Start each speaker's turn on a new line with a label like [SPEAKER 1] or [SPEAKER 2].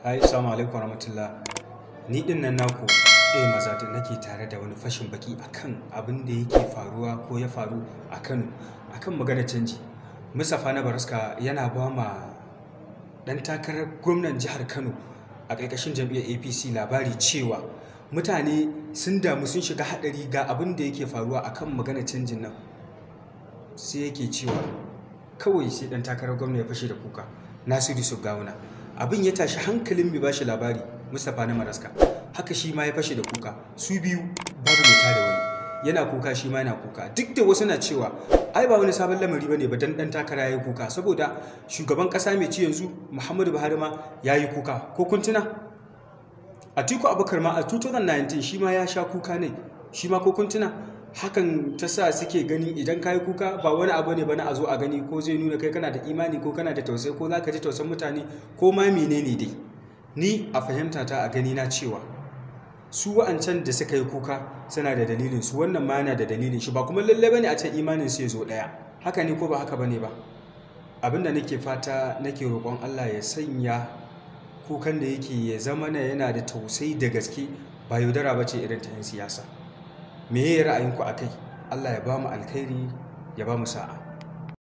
[SPEAKER 1] Hai, assalamu alaikum warahmatullah. Ni din nan naku maza da nake tare da wani fashin baki akan abin da yake faruwa ko ya faru a Kano akan magana canji. Mustapha na Baraska yana ba ma dan takarar gwamnan jihar Kano a ƙarƙashin jam'iyyar APC labari cewa mutane sun damu sun shiga haɗari ga abin da yake faruwa akan magana canjin nan. Sai yake cewa kawai sai dan takarar gwamna ya fashe da kuka. Nasiru Sugawuna. Abin ya tashi hankalin mai bashi labari Mustapha na Baraska. Haka shi ma ya fashe da kuka. Su biyu babu mai tada wani. Yana kuka shi ma yana kuka. Duk da wasu na cewa ai ba wani sabon lamari bane ba dan takara yayi kuka saboda shugaban kasa mai ci yanzu Muhammadu Buhari ma yayi kuka. Ko kun tuna? Atiku Abubakar ma a 2019 shi ma ya sha kuka ne. Shi ma ko kun tuna? Hakan ta sa suke ganin idan kayi kuka ba wani abu ne ba na a zo a gani ko zai nuna kai kana da imani ko kana da tausayi ko za ka ji tausayin mutane ko ma menene dai. Ni a fahimta ta a gani na cewa su wa'ancan da suka yi kuka suna da dalilin su, wannan ma yana da dalilin shi, ba kuma lalle bane a ce imanin su ya zo daya. Haka ne ko ba haka bane ba? Abinda nake fata nake roƙon Allah ya sanya kukan da yake ya zama yana da tausayi da gaske, ba yaudara bace irin ta 'yan siyasa. Me ya ra'ayinku a kai? Allah ya ba mu alkhairi, ya ba mu sa'a.